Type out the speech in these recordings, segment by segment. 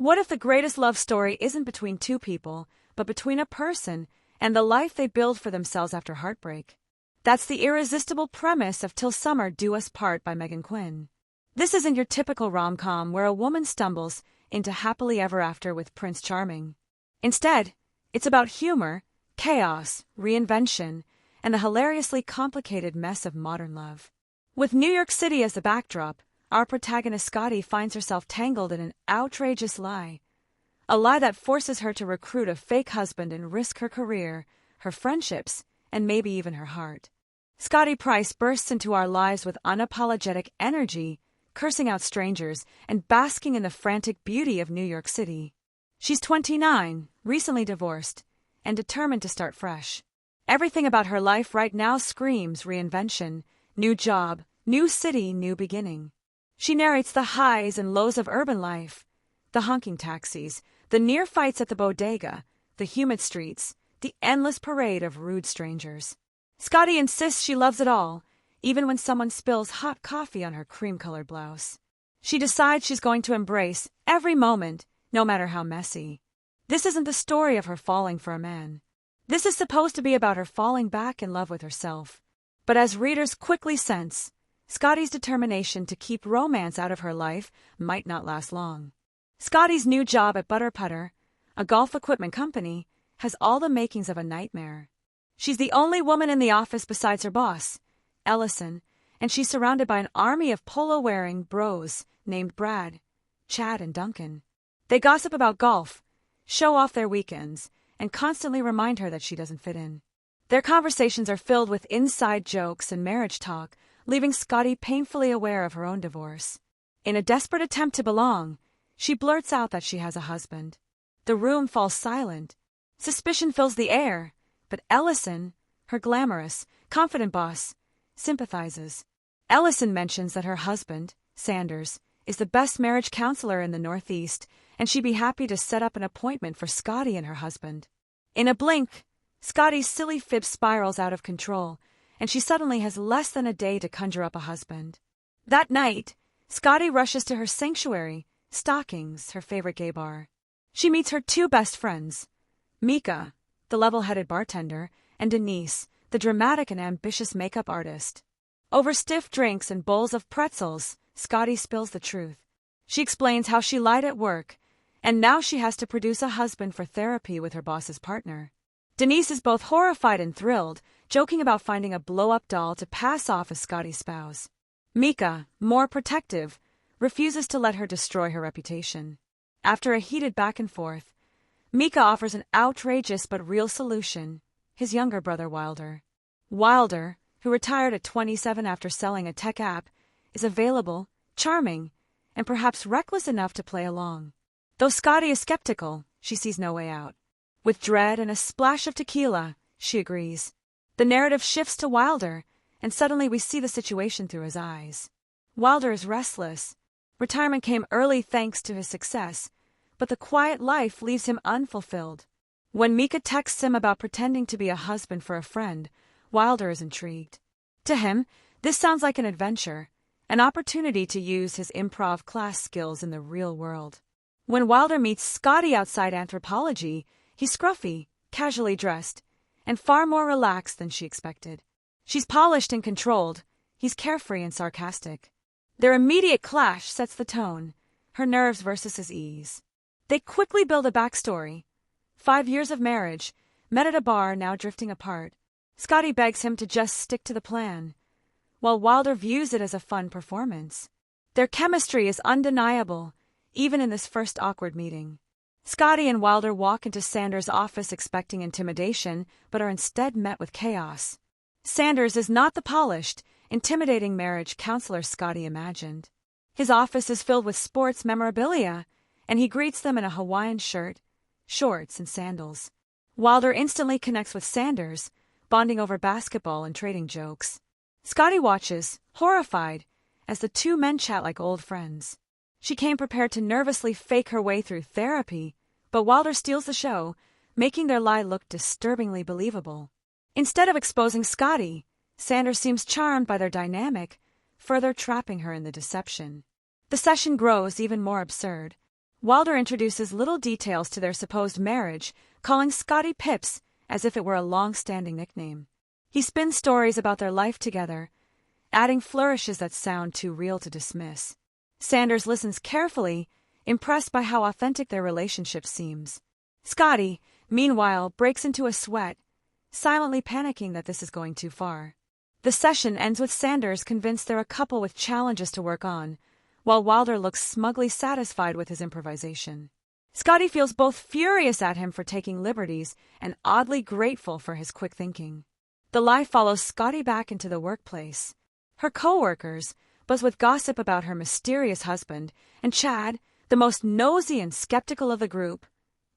What if the greatest love story isn't between two people, but between a person and the life they build for themselves after heartbreak? That's the irresistible premise of Till Summer Do Us Part by Megan Quinn. This isn't your typical rom-com where a woman stumbles into happily ever after with Prince Charming. Instead, it's about humor, chaos, reinvention, and the hilariously complicated mess of modern love. With New York City as the backdrop, our protagonist Scotty finds herself tangled in an outrageous lie. A lie that forces her to recruit a fake husband and risk her career, her friendships, and maybe even her heart. Scotty Price bursts into our lives with unapologetic energy, cursing out strangers and basking in the frantic beauty of New York City. She's 29, recently divorced, and determined to start fresh. Everything about her life right now screams reinvention, new job, new city, new beginning. She narrates the highs and lows of urban life, the honking taxis, the near fights at the bodega, the humid streets, the endless parade of rude strangers. Scotty insists she loves it all, even when someone spills hot coffee on her cream-colored blouse. She decides she's going to embrace every moment, no matter how messy. This isn't the story of her falling for a man. This is supposed to be about her falling back in love with herself. But as readers quickly sense, Scotty's determination to keep romance out of her life might not last long. Scotty's new job at Butter Putter, a golf equipment company, has all the makings of a nightmare. She's the only woman in the office besides her boss, Ellison, and she's surrounded by an army of polo-wearing bros named Brad, Chad, and Duncan. They gossip about golf, show off their weekends, and constantly remind her that she doesn't fit in. Their conversations are filled with inside jokes and marriage talk, leaving Scotty painfully aware of her own divorce. In a desperate attempt to belong, she blurts out that she has a husband. The room falls silent. Suspicion fills the air, but Ellison, her glamorous, confident boss, sympathizes. Ellison mentions that her husband, Sanders, is the best marriage counselor in the Northeast, and she'd be happy to set up an appointment for Scotty and her husband. In a blink, Scotty's silly fib spirals out of control, and she suddenly has less than a day to conjure up a husband. That night, Scotty rushes to her sanctuary, Stockings, her favorite gay bar. She meets her two best friends, Mika, the level-headed bartender, and Denise, the dramatic and ambitious makeup artist. Over stiff drinks and bowls of pretzels, Scotty spills the truth. She explains how she lied at work, and now she has to produce a husband for therapy with her boss's partner. Denise is both horrified and thrilled, joking about finding a blow-up doll to pass off as Scotty's spouse. Mika, more protective, refuses to let her destroy her reputation. After a heated back and forth, Mika offers an outrageous but real solution, his younger brother Wilder. Wilder, who retired at 27 after selling a tech app, is available, charming, and perhaps reckless enough to play along. Though Scotty is skeptical, she sees no way out. With dread and a splash of tequila, she agrees. The narrative shifts to Wilder, and suddenly we see the situation through his eyes. Wilder is restless. Retirement came early thanks to his success, but the quiet life leaves him unfulfilled. When Mika texts him about pretending to be a husband for a friend, Wilder is intrigued. To him, this sounds like an adventure, an opportunity to use his improv class skills in the real world. When Wilder meets Scotty outside Anthropology, he's scruffy, casually dressed, and far more relaxed than she expected. She's polished and controlled, he's carefree and sarcastic. Their immediate clash sets the tone, her nerves versus his ease. They quickly build a backstory. 5 years of marriage, met at a bar, now drifting apart. Scotty begs him to just stick to the plan, while Wilder views it as a fun performance. Their chemistry is undeniable, even in this first awkward meeting. Scotty and Wilder walk into Sanders' office expecting intimidation, but are instead met with chaos. Sanders is not the polished, intimidating marriage counselor Scotty imagined. His office is filled with sports memorabilia, and he greets them in a Hawaiian shirt, shorts, and sandals. Wilder instantly connects with Sanders, bonding over basketball and trading jokes. Scotty watches, horrified, as the two men chat like old friends. She came prepared to nervously fake her way through therapy, but Wilder steals the show, making their lie look disturbingly believable. Instead of exposing Scotty, Sanders seems charmed by their dynamic, further trapping her in the deception. The session grows even more absurd. Wilder introduces little details to their supposed marriage, calling Scotty Pips as if it were a long-standing nickname. He spins stories about their life together, adding flourishes that sound too real to dismiss. Sanders listens carefully, impressed by how authentic their relationship seems. Scotty, meanwhile, breaks into a sweat, silently panicking that this is going too far. The session ends with Sanders convinced they're a couple with challenges to work on, while Wilder looks smugly satisfied with his improvisation. Scotty feels both furious at him for taking liberties and oddly grateful for his quick thinking. The lie follows Scotty back into the workplace. Her co-workers buzz with gossip about her mysterious husband, and Chad, the most nosy and skeptical of the group,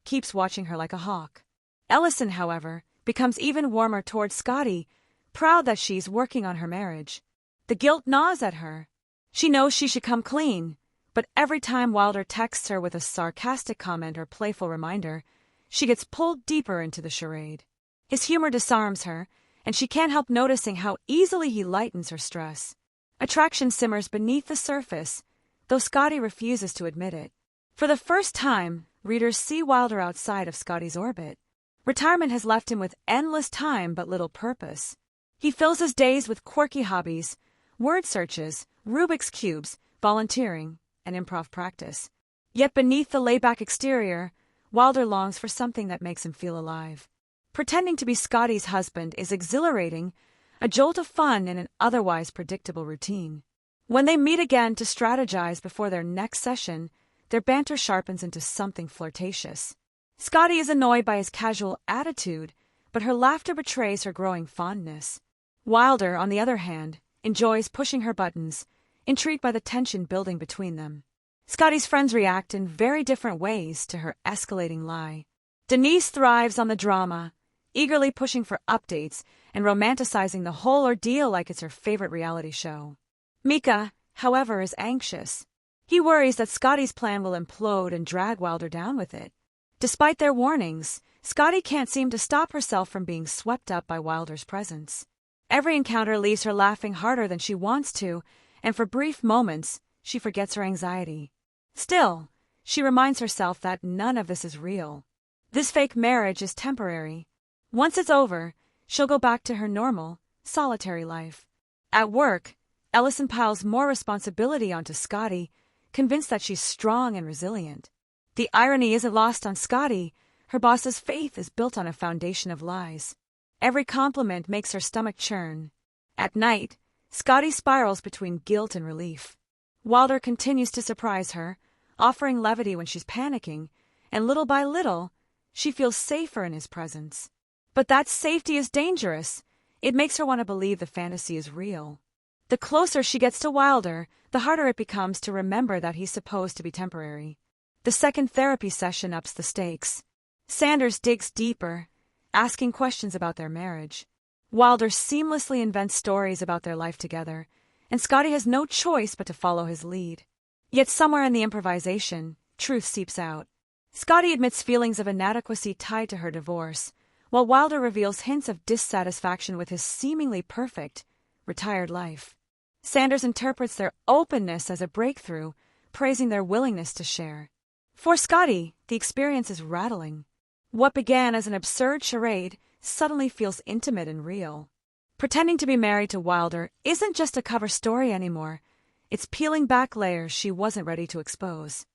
keeps watching her like a hawk. Ellison, however, becomes even warmer towards Scotty, proud that she's working on her marriage. The guilt gnaws at her. She knows she should come clean, but every time Wilder texts her with a sarcastic comment or playful reminder, she gets pulled deeper into the charade. His humor disarms her, and she can't help noticing how easily he lightens her stress. Attraction simmers beneath the surface, though Scotty refuses to admit it. For the first time, readers see Wilder outside of Scotty's orbit. Retirement has left him with endless time but little purpose. He fills his days with quirky hobbies, word searches, Rubik's Cubes, volunteering, and improv practice. Yet beneath the laid-back exterior, Wilder longs for something that makes him feel alive. Pretending to be Scotty's husband is exhilarating, a jolt of fun in an otherwise predictable routine. When they meet again to strategize before their next session, their banter sharpens into something flirtatious. Scotty is annoyed by his casual attitude, but her laughter betrays her growing fondness. Wilder, on the other hand, enjoys pushing her buttons, intrigued by the tension building between them. Scotty's friends react in very different ways to her escalating lie. Denise thrives on the drama, eagerly pushing for updates and romanticizing the whole ordeal like it's her favorite reality show. Mika, however, is anxious. He worries that Scotty's plan will implode and drag Wilder down with it. Despite their warnings, Scotty can't seem to stop herself from being swept up by Wilder's presence. Every encounter leaves her laughing harder than she wants to, and for brief moments, she forgets her anxiety. Still, she reminds herself that none of this is real. This fake marriage is temporary. Once it's over, she'll go back to her normal, solitary life. At work, Ellison piles more responsibility onto Scotty, convinced that she's strong and resilient. The irony isn't lost on Scotty. Her boss's faith is built on a foundation of lies. Every compliment makes her stomach churn. At night, Scotty spirals between guilt and relief. Wilder continues to surprise her, offering levity when she's panicking, and little by little, she feels safer in his presence. But that safety is dangerous. It makes her want to believe the fantasy is real. The closer she gets to Wilder, the harder it becomes to remember that he's supposed to be temporary. The second therapy session ups the stakes. Sanders digs deeper, asking questions about their marriage. Wilder seamlessly invents stories about their life together, and Scotty has no choice but to follow his lead. Yet somewhere in the improvisation, truth seeps out. Scotty admits feelings of inadequacy tied to her divorce, while Wilder reveals hints of dissatisfaction with his seemingly perfect, retired life. Sanders interprets their openness as a breakthrough, praising their willingness to share. For Scotty, the experience is rattling. What began as an absurd charade suddenly feels intimate and real. Pretending to be married to Wilder isn't just a cover story anymore. It's peeling back layers she wasn't ready to expose.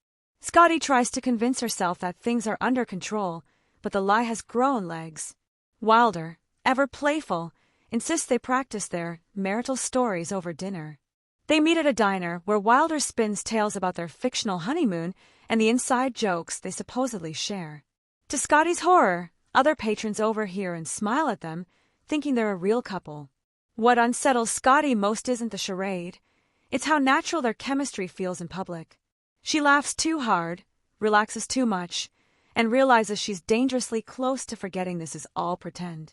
Scotty tries to convince herself that things are under control, but the lie has grown legs. Wilder, ever playful, insists they practice their marital stories over dinner. They meet at a diner where Wilder spins tales about their fictional honeymoon and the inside jokes they supposedly share. To Scotty's horror, other patrons overhear and smile at them, thinking they're a real couple. What unsettles Scotty most isn't the charade. It's how natural their chemistry feels in public. She laughs too hard, relaxes too much, and realizes she's dangerously close to forgetting this is all pretend.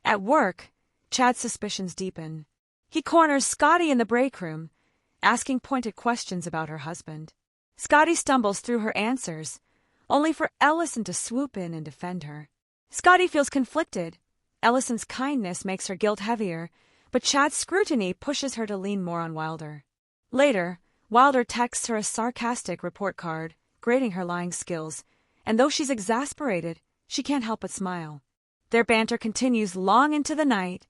At work, Chad's suspicions deepen. He corners Scotty in the break room, asking pointed questions about her husband. Scotty stumbles through her answers, only for Ellison to swoop in and defend her. Scotty feels conflicted. Ellison's kindness makes her guilt heavier, but Chad's scrutiny pushes her to lean more on Wilder. Later, Wilder texts her a sarcastic report card, grading her lying skills, and though she's exasperated, she can't help but smile. Their banter continues long into the night,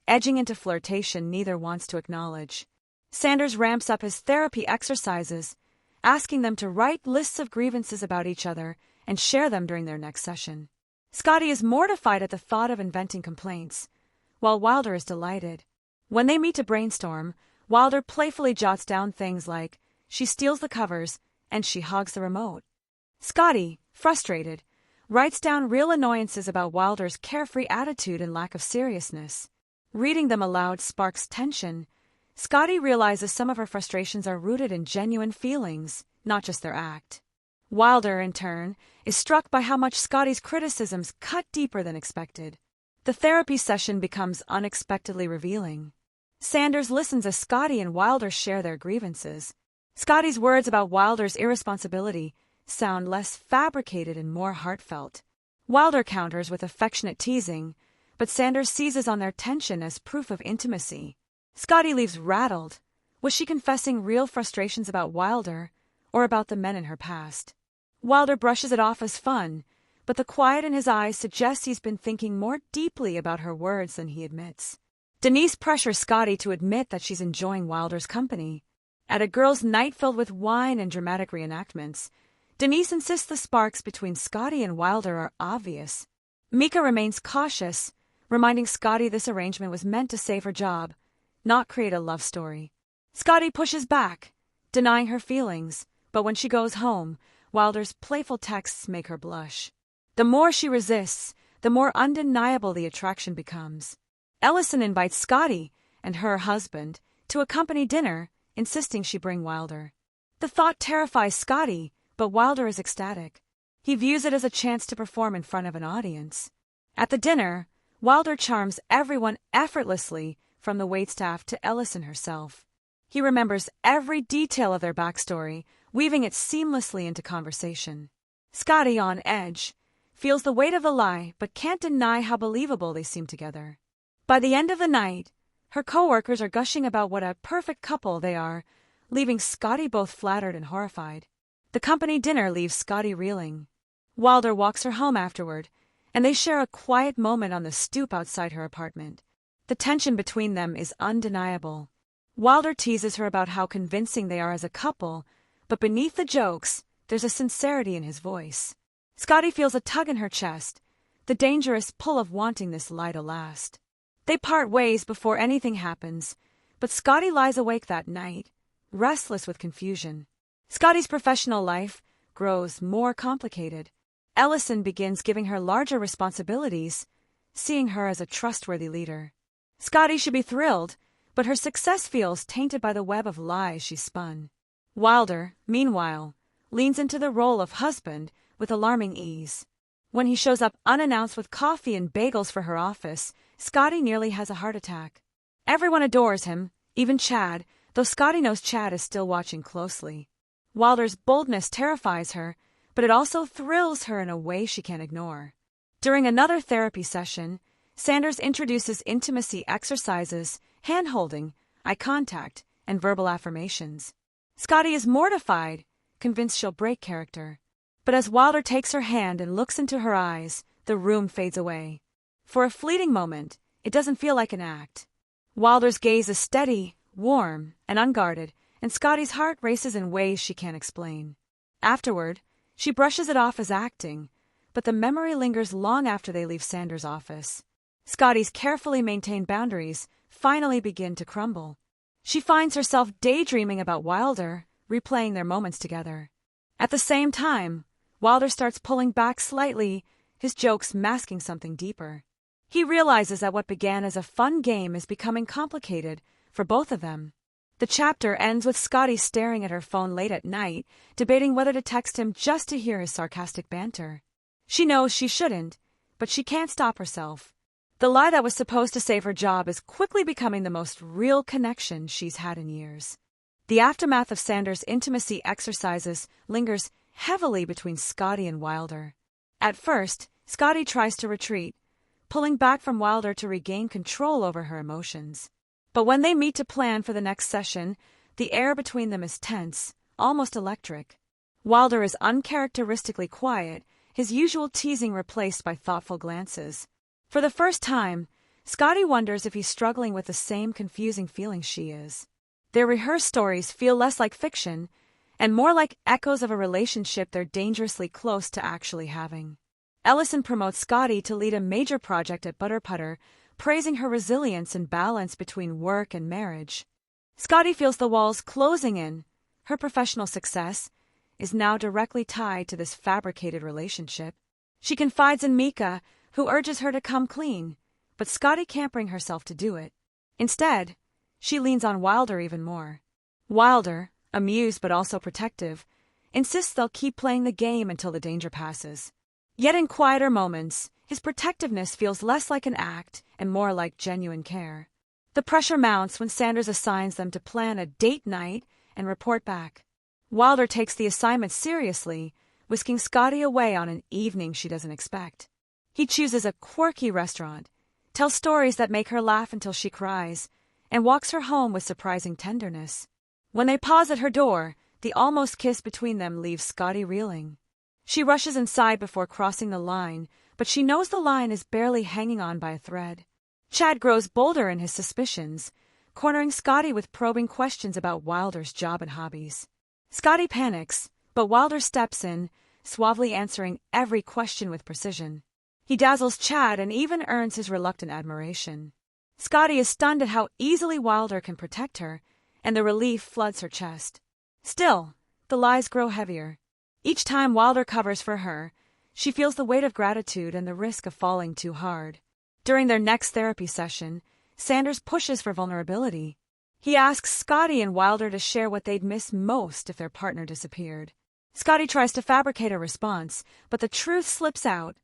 edging into flirtation neither wants to acknowledge. Sanders ramps up his therapy exercises, asking them to write lists of grievances about each other and share them during their next session. Scotty is mortified at the thought of inventing complaints, while Wilder is delighted. When they meet to brainstorm, Wilder playfully jots down things like, she steals the covers and she hogs the remote. Scotty, frustrated, writes down real annoyances about Wilder's carefree attitude and lack of seriousness. Reading them aloud sparks tension. Scotty realizes some of her frustrations are rooted in genuine feelings, not just their act. Wilder, in turn, is struck by how much Scotty's criticisms cut deeper than expected. The therapy session becomes unexpectedly revealing. Sanders listens as Scotty and Wilder share their grievances. Scotty's words about Wilder's irresponsibility sound less fabricated and more heartfelt. Wilder counters with affectionate teasing, but Sanders seizes on their tension as proof of intimacy. Scotty leaves rattled. Was she confessing real frustrations about Wilder, or about the men in her past? Wilder brushes it off as fun, but the quiet in his eyes suggests he's been thinking more deeply about her words than he admits. Denise pressures Scotty to admit that she's enjoying Wilder's company. At a girls' night filled with wine and dramatic reenactments, Denise insists the sparks between Scotty and Wilder are obvious. Mika remains cautious, reminding Scotty this arrangement was meant to save her job, not create a love story. Scotty pushes back, denying her feelings, but when she goes home, Wilder's playful texts make her blush. The more she resists, the more undeniable the attraction becomes. Ellison invites Scotty and her husband to a company dinner, insisting she bring Wilder. The thought terrifies Scotty, but Wilder is ecstatic. He views it as a chance to perform in front of an audience. At the dinner, Wilder charms everyone effortlessly, from the waitstaff to Ellison herself. He remembers every detail of their backstory, weaving it seamlessly into conversation. Scotty, on edge, feels the weight of the lie but can't deny how believable they seem together. By the end of the night, her co-workers are gushing about what a perfect couple they are, leaving Scotty both flattered and horrified. The company dinner leaves Scotty reeling. Wilder walks her home afterward, and they share a quiet moment on the stoop outside her apartment. The tension between them is undeniable. Wilder teases her about how convincing they are as a couple, but beneath the jokes, there's a sincerity in his voice. Scotty feels a tug in her chest, the dangerous pull of wanting this lie to last. They part ways before anything happens, but Scotty lies awake that night, restless with confusion. Scotty's professional life grows more complicated. Ellison begins giving her larger responsibilities, seeing her as a trustworthy leader. Scotty should be thrilled, but her success feels tainted by the web of lies she spun. Wilder, meanwhile, leans into the role of husband with alarming ease. When he shows up unannounced with coffee and bagels for her office, Scotty nearly has a heart attack. Everyone adores him, even Chad, though Scotty knows Chad is still watching closely. Wilder's boldness terrifies her, but it also thrills her in a way she can't ignore. During another therapy session, Sanders introduces intimacy exercises, hand-holding, eye contact, and verbal affirmations. Scotty is mortified, convinced she'll break character. But as Wilder takes her hand and looks into her eyes, the room fades away. For a fleeting moment, it doesn't feel like an act. Wilder's gaze is steady, warm, and unguarded, and Scotty's heart races in ways she can't explain. Afterward, she brushes it off as acting, but the memory lingers long after they leave Sanders' office. Scotty's carefully maintained boundaries finally begin to crumble. She finds herself daydreaming about Wilder, replaying their moments together. At the same time, Wilder starts pulling back slightly, his jokes masking something deeper. He realizes that what began as a fun game is becoming complicated for both of them. The chapter ends with Scotty staring at her phone late at night, debating whether to text him just to hear his sarcastic banter. She knows she shouldn't, but she can't stop herself. The lie that was supposed to save her job is quickly becoming the most real connection she's had in years. The aftermath of Sanders' intimacy exercises lingers heavily between Scotty and Wilder. At first, Scotty tries to retreat, pulling back from Wilder to regain control over her emotions. But when they meet to plan for the next session, the air between them is tense, almost electric. Wilder is uncharacteristically quiet, his usual teasing replaced by thoughtful glances. For the first time, Scotty wonders if he's struggling with the same confusing feelings she is. Their rehearsed stories feel less like fiction and more like echoes of a relationship they're dangerously close to actually having. Ellison promotes Scotty to lead a major project at Butter Putter, praising her resilience and balance between work and marriage. Scotty feels the walls closing in. Her professional success is now directly tied to this fabricated relationship. She confides in Mika, who urges her to come clean, but Scotty can't bring herself to do it. Instead, she leans on Wilder even more. Wilder, amused but also protective, insists they'll keep playing the game until the danger passes. Yet in quieter moments, his protectiveness feels less like an act and more like genuine care. The pressure mounts when Sanders assigns them to plan a date night and report back. Wilder takes the assignment seriously, whisking Scotty away on an evening she doesn't expect. He chooses a quirky restaurant, tells stories that make her laugh until she cries, and walks her home with surprising tenderness. When they pause at her door, the almost kiss between them leaves Scotty reeling. She rushes inside before crossing the line, but she knows the line is barely hanging on by a thread. Chad grows bolder in his suspicions, cornering Scotty with probing questions about Wilder's job and hobbies. Scotty panics, but Wilder steps in, suavely answering every question with precision. He dazzles Chad and even earns his reluctant admiration. Scotty is stunned at how easily Wilder can protect her, and the relief floods her chest. Still, the lies grow heavier. Each time Wilder covers for her, she feels the weight of gratitude and the risk of falling too hard. During their next therapy session, Sanders pushes for vulnerability. He asks Scotty and Wilder to share what they'd miss most if their partner disappeared. Scotty tries to fabricate a response, but the truth slips out.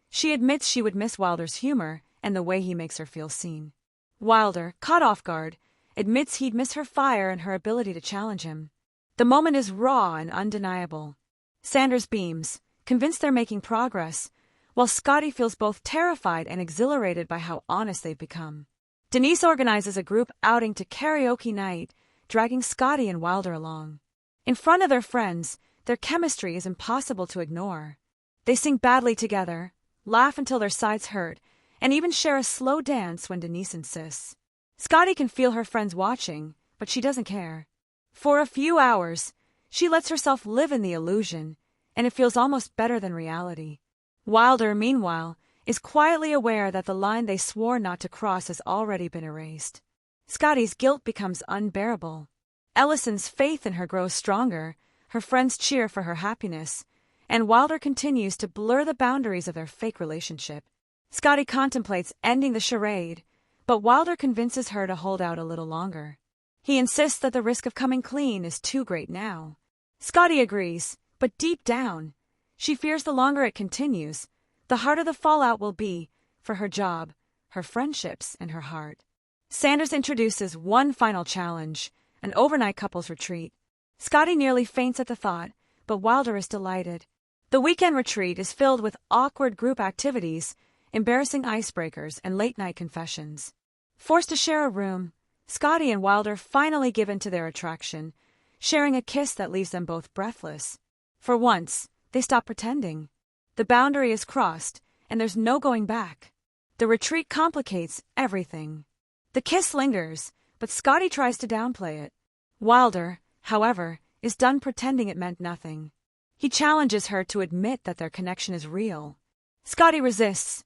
She admits she would miss Wilder's humor and the way he makes her feel seen. Wilder, caught off guard, admits he'd miss her fire and her ability to challenge him. The moment is raw and undeniable. Sanders beams, convinced they're making progress, while Scotty feels both terrified and exhilarated by how honest they've become. Denise organizes a group outing to karaoke night, dragging Scotty and Wilder along. In front of their friends, their chemistry is impossible to ignore. They sing badly together, laugh until their sides hurt, and even share a slow dance when Denise insists. Scotty can feel her friends watching, but she doesn't care. For a few hours, she lets herself live in the illusion, and it feels almost better than reality. Wilder, meanwhile, is quietly aware that the line they swore not to cross has already been erased. Scotty's guilt becomes unbearable. Ellison's faith in her grows stronger, her friends cheer for her happiness, and Wilder continues to blur the boundaries of their fake relationship. Scotty contemplates ending the charade, but Wilder convinces her to hold out a little longer. He insists that the risk of coming clean is too great now. Scotty agrees, but deep down, she fears the longer it continues, the harder the fallout will be for her job, her friendships, and her heart. Sanders introduces one final challenge, an overnight couples retreat. Scotty nearly faints at the thought, but Wilder is delighted. The weekend retreat is filled with awkward group activities, embarrassing icebreakers, and late-night confessions. Forced to share a room, Scotty and Wilder finally give in to their attraction, sharing a kiss that leaves them both breathless. For once, they stop pretending. The boundary is crossed, and there's no going back. The retreat complicates everything. The kiss lingers, but Scotty tries to downplay it. Wilder, however, is done pretending it meant nothing. He challenges her to admit that their connection is real. Scotty resists,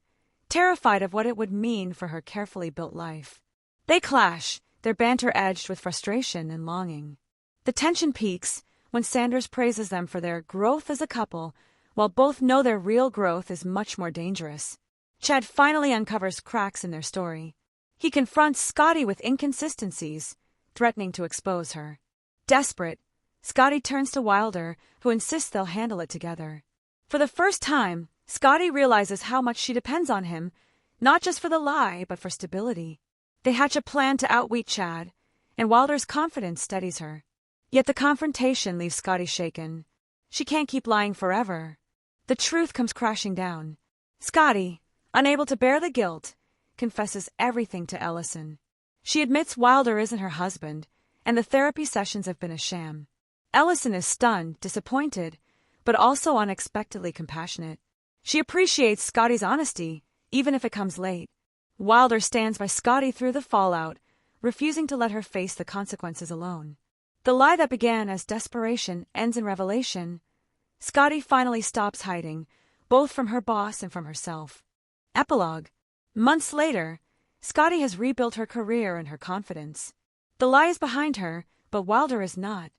terrified of what it would mean for her carefully built life. They clash, their banter edged with frustration and longing. The tension peaks when Sanders praises them for their growth as a couple, while both know their real growth is much more dangerous. Chad finally uncovers cracks in their story. He confronts Scotty with inconsistencies, threatening to expose her. Desperate, Scotty turns to Wilder, who insists they'll handle it together. For the first time, Scotty realizes how much she depends on him, not just for the lie, but for stability. They hatch a plan to outwit Chad, and Wilder's confidence steadies her. Yet the confrontation leaves Scotty shaken. She can't keep lying forever. The truth comes crashing down. Scotty, unable to bear the guilt, confesses everything to Ellison. She admits Wilder isn't her husband, and the therapy sessions have been a sham. Ellison is stunned, disappointed, but also unexpectedly compassionate. She appreciates Scotty's honesty, even if it comes late. Wilder stands by Scotty through the fallout, refusing to let her face the consequences alone. The lie that began as desperation ends in revelation. Scotty finally stops hiding, both from her boss and from herself. Epilogue. Months later, Scotty has rebuilt her career and her confidence. The lie is behind her, but Wilder is not.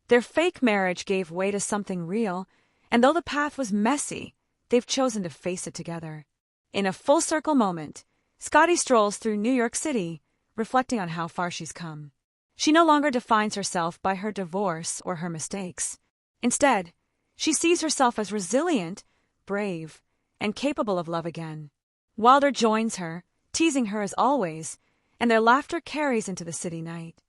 Their fake marriage gave way to something real, and though the path was messy, they've chosen to face it together. In a full-circle moment, Scotty strolls through New York City, reflecting on how far she's come. She no longer defines herself by her divorce or her mistakes. Instead, she sees herself as resilient, brave, and capable of love again. Wilder joins her, teasing her as always, and their laughter carries into the city night.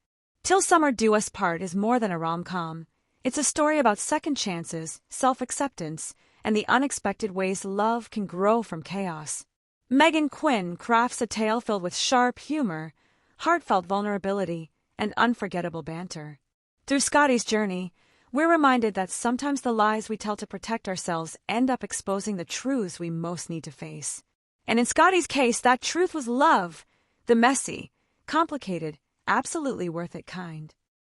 Till Summer Do Us Part is more than a rom-com. It's a story about second chances, self-acceptance, and the unexpected ways love can grow from chaos. Megan Quinn crafts a tale filled with sharp humor, heartfelt vulnerability, and unforgettable banter. Through Scotty's journey, we're reminded that sometimes the lies we tell to protect ourselves end up exposing the truths we most need to face. And in Scotty's case, that truth was love, the messy, complicated, absolutely worth it kind.